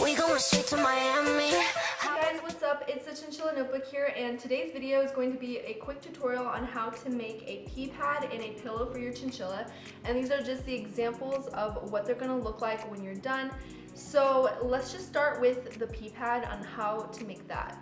We going straight to Miami. Hey guys, what's up? It's the Chinchilla Notebook here, and today's video is going to be a quick tutorial on how to make a pee pad and a pillow for your chinchilla. And these are just the examples of what they're going to look like when you're done. So let's just start with the pee pad on how to make that.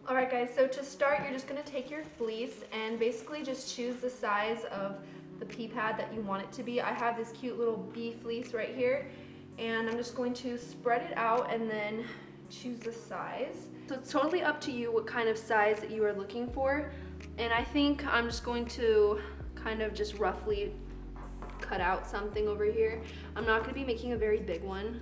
Alright guys, so to start you're just going to take your fleece and basically just choose the size of the pee pad that you want it to be. I have this cute little bee fleece right here, and I'm just going to spread it out and then choose the size. So it's totally up to you what kind of size that you are looking for, and I think I'm just going to kind of just roughly cut out something over here. I'm not going to be making a very big one.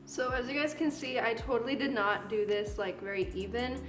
So as you guys can see, I totally did not do this like very even.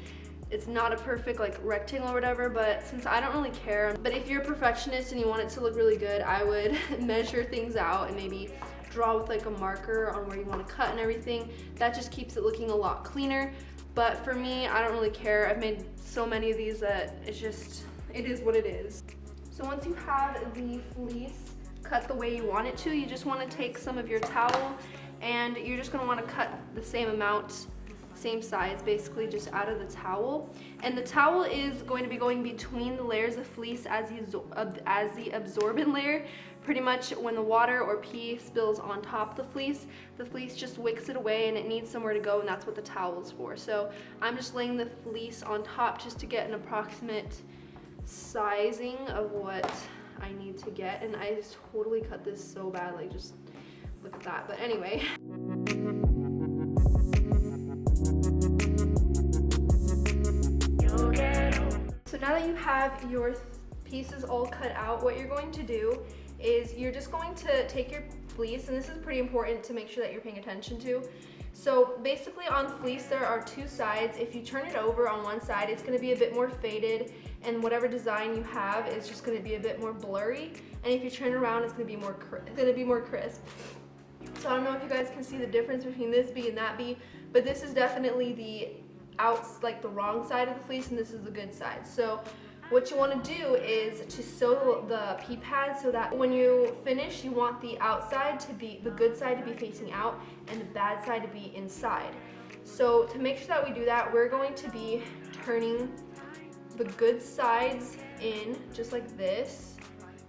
It's not a perfect like rectangle or whatever, but since I don't really care, but if you're a perfectionist and you want it to look really good, I would measure things out and maybe draw with like a marker on where you want to cut and everything. That just keeps it looking a lot cleaner. But for me, I don't really care. I've made so many of these that it is what it is. So once you have the fleece cut the way you want it to, you just want to take some of your towel and you're just going to want to cut the same amount, same size basically, just out of the towel. And the towel is going to be going between the layers of fleece as the absorbent layer. Pretty much when the water or pee spills on top of the fleece just wicks it away and it needs somewhere to go, and that's what the towel is for. So I'm just laying the fleece on top just to get an approximate sizing of what I need to get. And I just totally cut this so bad, like just look at that. But anyway. So now that you have your pieces all cut out, what you're going to do is you're just going to take your fleece, and this is pretty important to make sure that you're paying attention to. So basically on fleece there are two sides. If you turn it over on one side, it's going to be a bit more faded, and whatever design you have is just going to be a bit more blurry. And if you turn it around, it's going to be more crisp. So I don't know if you guys can see the difference between this bee and that bee, but this is definitely the wrong side of the fleece, and this is the good side. So what you want to do is to sew the pee pad so that when you finish, you want the good side to be facing out and the bad side to be inside. So to make sure that we do that, we're going to be turning the good sides in just like this.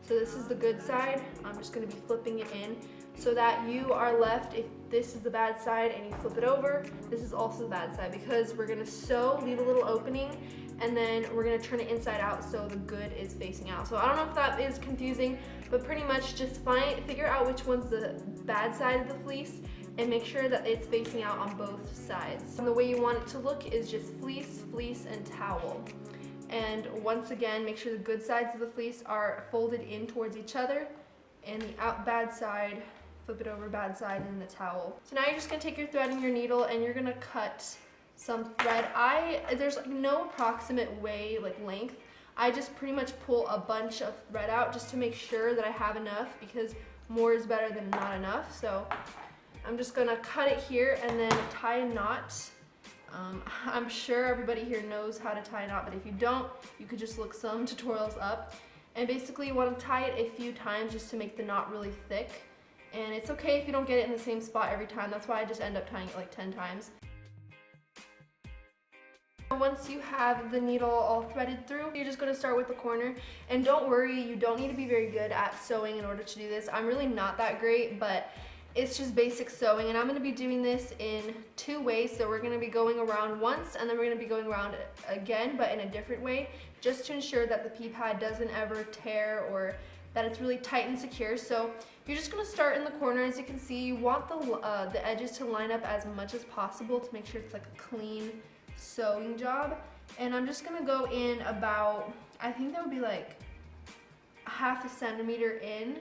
So this is the good side. I'm just going to be flipping it in so that you are left, if this is the bad side and you flip it over, this is also the bad side, because we're going to sew, leave a little opening, and then we're going to turn it inside out so the good is facing out. So I don't know if that is confusing, but pretty much just figure out which one's the bad side of the fleece and make sure that it's facing out on both sides. And the way you want it to look is just fleece, fleece, and towel. And once again, make sure the good sides of the fleece are folded in towards each other, and the bad side, flip it over, bad side, and the towel. So now you're just going to take your thread and your needle and you're going to cut some thread. There's like no approximate length. I just pretty much pull a bunch of thread out just to make sure that I have enough, because more is better than not enough. So I'm just going to cut it here and then tie a knot. I'm sure everybody here knows how to tie a knot, but if you don't, you could just look some tutorials up. And basically you want to tie it a few times just to make the knot really thick. And it's okay if you don't get it in the same spot every time. That's why I just end up tying it like 10 times. Once you have the needle all threaded through, you're just going to start with the corner. And don't worry, you don't need to be very good at sewing in order to do this. I'm really not that great, but it's just basic sewing, and I'm going to be doing this in two ways. So we're going to be going around once, and then we're going to be going around again, but in a different way, just to ensure that the pee pad doesn't ever tear or that it's really tight and secure. So you're just going to start in the corner. As you can see, you want the edges to line up as much as possible to make sure it's like a clean sewing job. And I'm just going to go in about, I think that would be like ½ centimeter in.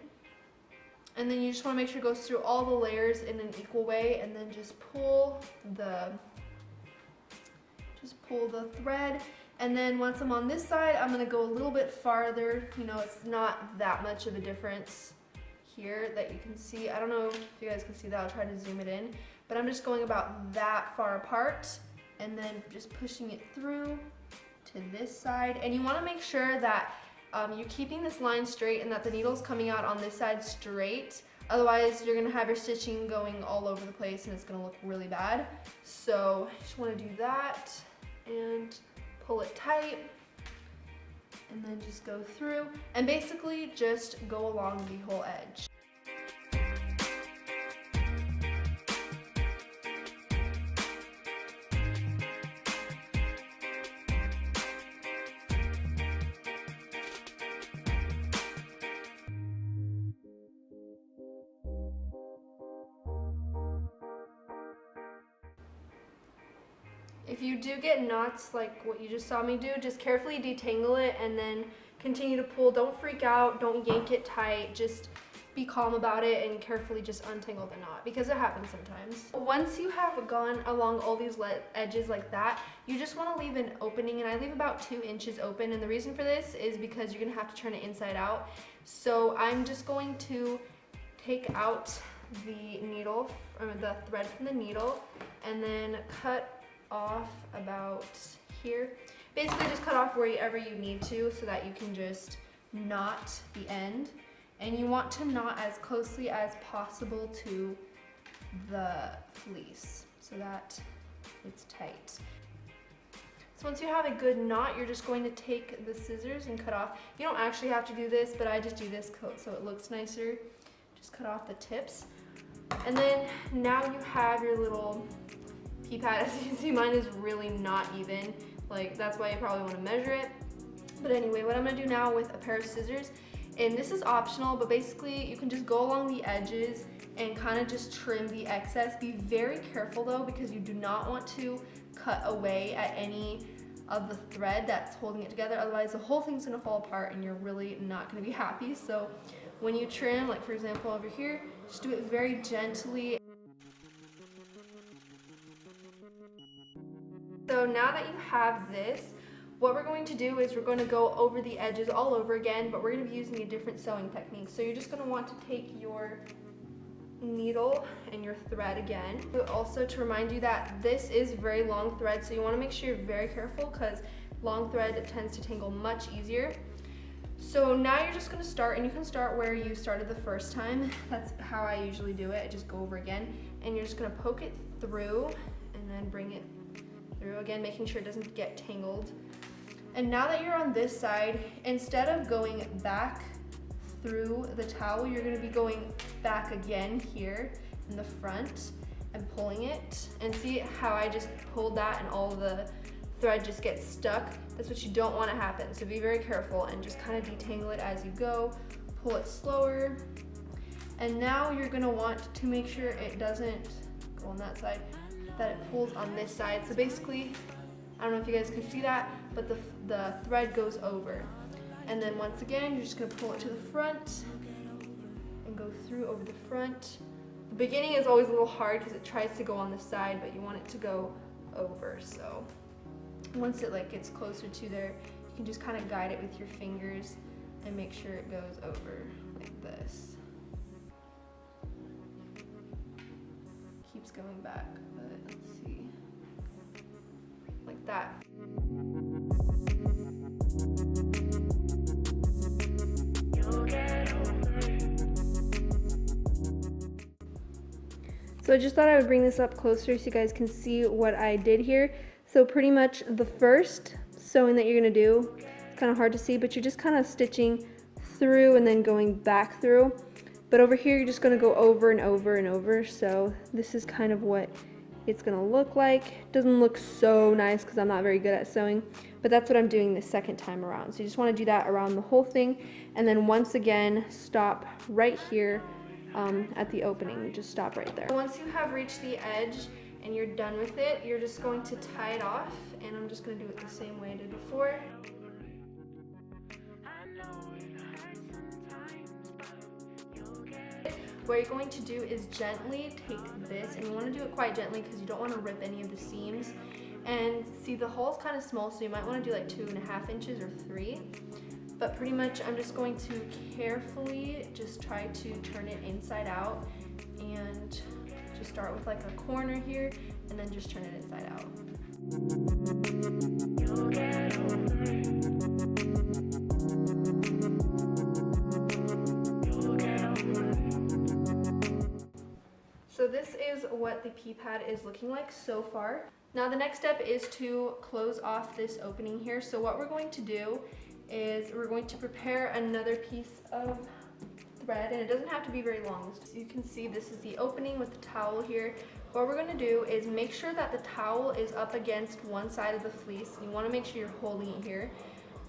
And then you just want to make sure it goes through all the layers in an equal way, and then just pull the just pull the thread. And then once I'm on this side, I'm gonna go a little bit farther. You know, it's not that much of a difference here that you can see. I don't know if you guys can see that, I'll try to zoom it in. But I'm just going about that far apart and then just pushing it through to this side. And you wanna make sure that you're keeping this line straight and that the needle's coming out on this side straight. Otherwise, you're gonna have your stitching going all over the place and it's gonna look really bad. So you just wanna do that and pull it tight and then just go through and basically just go along the whole edge. If you do get knots like what you just saw me do, just carefully detangle it and then continue to pull. Don't freak out, don't yank it tight, just be calm about it and carefully just untangle the knot because it happens sometimes. Once you have gone along all these edges like that, you just want to leave an opening, and I leave about 2 inches open, and the reason for this is because you're going to have to turn it inside out. So I'm just going to take out the needle, or the thread from the needle, and then cut off about here. Basically just cut off wherever you need to so that you can just knot the end. And you want to knot as closely as possible to the fleece so that it's tight. So once you have a good knot, you're just going to take the scissors and cut off. You don't actually have to do this, but I just do this so it looks nicer. Just cut off the tips. And then now you have your little pee pad. As you can see, mine is really not even. Like, that's why you probably want to measure it. But anyway, what I'm going to do now with a pair of scissors, and this is optional, but basically you can just go along the edges and kind of just trim the excess. Be very careful though, because you do not want to cut away at any of the thread that's holding it together. Otherwise the whole thing's going to fall apart and you're really not going to be happy. So when you trim, like for example over here, just do it very gently. So now that you have this, what we're going to do is we're going to go over the edges all over again, but we're going to be using a different sewing technique. So you're just going to want to take your needle and your thread again. Also, to remind you that this is very long thread, so you want to make sure you're very careful because long thread tends to tangle much easier. So now you're just going to start, and you can start where you started the first time. That's how I usually do it. I just go over again, and you're just going to poke it through and then bring it through again, making sure it doesn't get tangled. And now that you're on this side, instead of going back through the towel, you're going to be going back again here in the front and pulling it. And see how I just pulled that and all the thread just gets stuck? That's what you don't want to happen. So be very careful and just kind of detangle it as you go. Pull it slower. And now you're going to want to make sure it doesn't go on that side, that it pulls on this side. So basically, I don't know if you guys can see that, but the thread goes over. And then once again, you're just gonna pull it to the front and go through over the front. The beginning is always a little hard because it tries to go on the side, but you want it to go over. So once it like gets closer to there, you can just kind of guide it with your fingers and make sure it goes over like this. Keeps going back, but let's see. Like that. So I just thought I would bring this up closer so you guys can see what I did here. So pretty much the first sewing that you're gonna do, it's kind of hard to see, but you're just kind of stitching through and then going back through. But over here, you're just gonna go over and over and over. So this is kind of what it's gonna look like. It doesn't look so nice because I'm not very good at sewing, but that's what I'm doing the second time around. So you just wanna do that around the whole thing. And then once again, stop right here at the opening. Just stop right there. Once you have reached the edge and you're done with it, you're just going to tie it off. And I'm just gonna do it the same way I did before. What you're going to do is gently take this, and you want to do it quite gently because you don't want to rip any of the seams. And see, the hole is kind of small, so you might want to do like 2.5 inches or 3. But pretty much I'm just going to carefully just try to turn it inside out, and just start with like a corner here and then just turn it inside out. So this is what the pee pad is looking like so far. Now the next step is to close off this opening here. So what we're going to do is we're going to prepare another piece of thread, and it doesn't have to be very long. So you can see this is the opening with the towel here. What we're going to do is make sure that the towel is up against one side of the fleece. You want to make sure you're holding it here,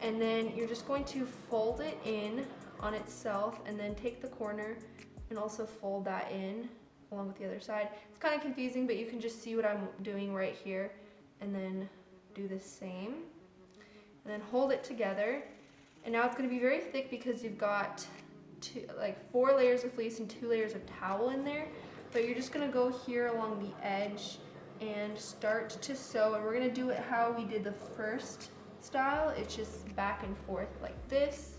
and then you're just going to fold it in on itself, and then take the corner and also fold that in along with the other side. It's kind of confusing, but you can just see what I'm doing right here, and then do the same, and then hold it together. And now it's going to be very thick because you've got like 4 layers of fleece and 2 layers of towel in there. But you're just going to go here along the edge and start to sew, and we're going to do it how we did the first style. It's just back and forth like this.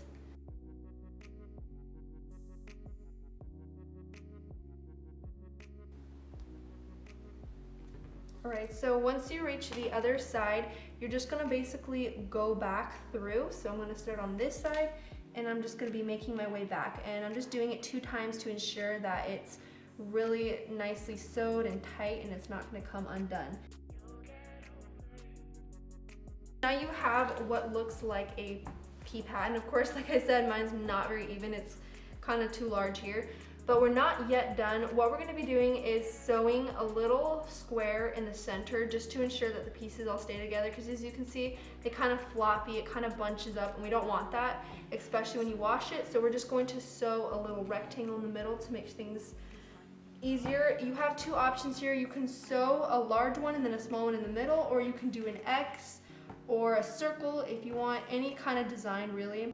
Alright, so once you reach the other side, you're just going to basically go back through. So I'm going to start on this side, and I'm just going to be making my way back. And I'm just doing it 2 times to ensure that it's really nicely sewed and tight and it's not going to come undone. Now you have what looks like a pee pad, and of course, like I said, mine's not very even. It's kind of too large here. But we're not yet done. What we're going to be doing is sewing a little square in the center just to ensure that the pieces all stay together, because as you can see, they kind of floppy, it kind of bunches up, and we don't want that, especially when you wash it. So we're just going to sew a little rectangle in the middle to make things easier. You have 2 options here. You can sew a large one and then a small one in the middle, or you can do an X or a circle if you want any kind of design, really.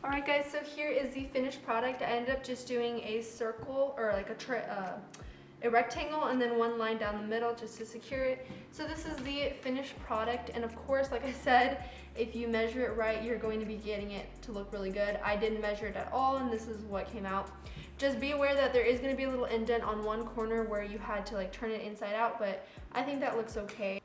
Alright guys, so here is the finished product. I ended up just doing a circle, or like a rectangle, and then 1 line down the middle just to secure it. So this is the finished product, and of course, like I said, if you measure it right, you're going to be getting it to look really good. I didn't measure it at all, and this is what came out. Just be aware that there is going to be a little indent on one corner where you had to like turn it inside out, but I think that looks okay.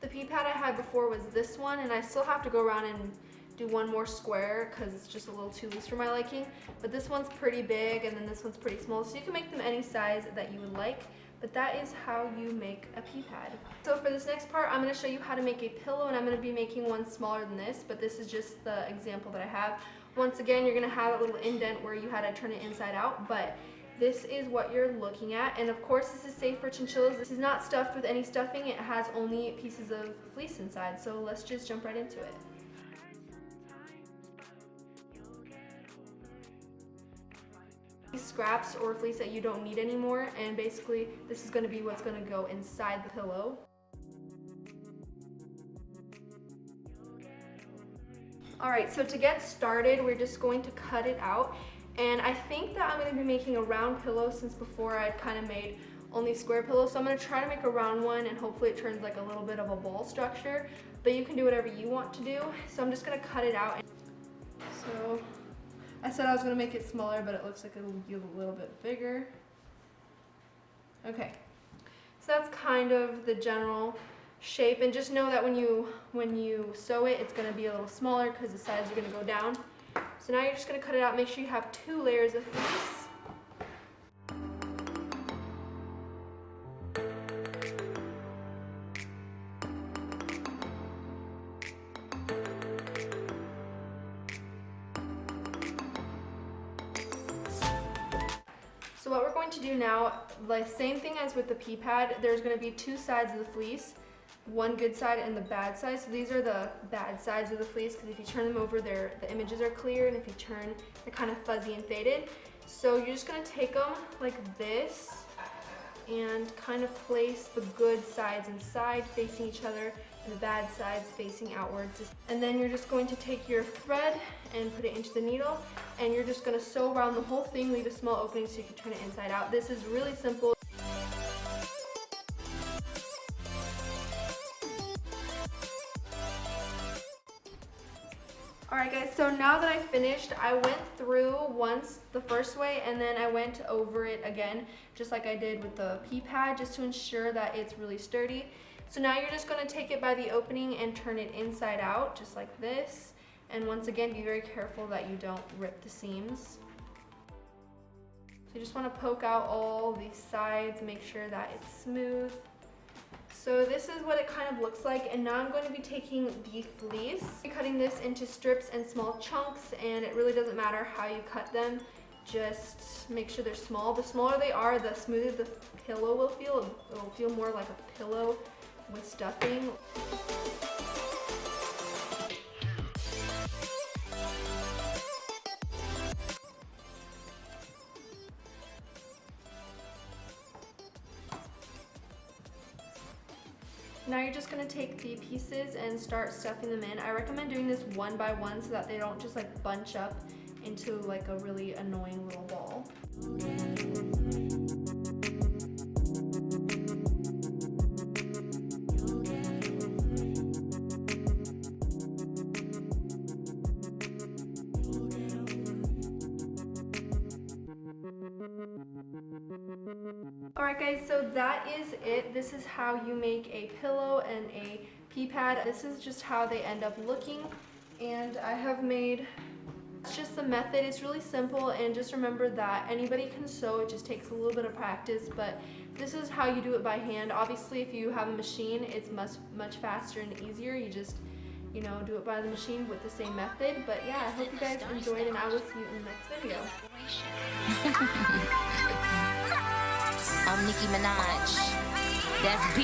The pee pad I had before was this one, and I still have to go around and do 1 more square because it's just a little too loose for my liking. But this one's pretty big, and then this one's pretty small, so you can make them any size that you would like. But that is how you make a pee pad. So for this next part, I'm going to show you how to make a pillow, and I'm going to be making one smaller than this, but this is just the example that I have. Once again, you're going to have a little indent where you had to turn it inside out, but this is what you're looking at. And of course, this is safe for chinchillas. This is not stuffed with any stuffing. It has only pieces of fleece inside. So let's just jump right into it. Scraps or fleece that you don't need anymore, and basically this is going to be what's going to go inside the pillow. Alright, so to get started, we're just going to cut it out, and I think that I'm going to be making a round pillow since before I'd kind of made only square pillows, so I'm going to try to make a round one, and hopefully it turns like a little bit of a ball structure, but you can do whatever you want to do. So I'm just going to cut it out. So I said I was going to make it smaller, but it looks like it'll be a little bit bigger. Okay, so that's kind of the general shape, and just know that when you sew it, it's going to be a little smaller because the sides are going to go down. So now you're just going to cut it out. Make sure you have 2 layers of fleece. So what we're going to do now, like same thing as with the pee pad, there's going to be 2 sides of the fleece, one good side and the bad side. So these are the bad sides of the fleece, because if you turn them over, the images are clear, and if you turn, they're kind of fuzzy and faded. So you're just going to take them like this and kind of place the good sides inside facing each other, the bad sides facing outwards. And then you're just going to take your thread and put it into the needle, and you're just going to sew around the whole thing, leave a small opening so you can turn it inside out. This is really simple. Alright guys, so now that I finished, I went through once the first way and then I went over it again, just like I did with the pee pad, just to ensure that it's really sturdy. So now you're just going to take it by the opening and turn it inside out, just like this. And once again, be very careful that you don't rip the seams. So you just want to poke out all these sides, make sure that it's smooth. So this is what it kind of looks like, and now I'm going to be taking the fleece, cutting this into strips and small chunks, and it really doesn't matter how you cut them, just make sure they're small. The smaller they are, the smoother the pillow will feel. It will feel more like a pillow with stuffing. Now you're just going to take the pieces and start stuffing them in. I recommend doing this one by one so that they don't just like bunch up into like a really annoying little ball. Alright guys, so that is it. This is how you make a pillow and a pee pad. This is just how they end up looking, and I have made, it's just the method. It's really simple, and just remember that anybody can sew. It just takes a little bit of practice, but this is how you do it by hand. Obviously if you have a machine, it's much faster and easier. You just, you know, do it by the machine with the same method. But yeah, I hope you guys enjoyed, and I will see you in the next video. I'm Nicki Minaj. That's P.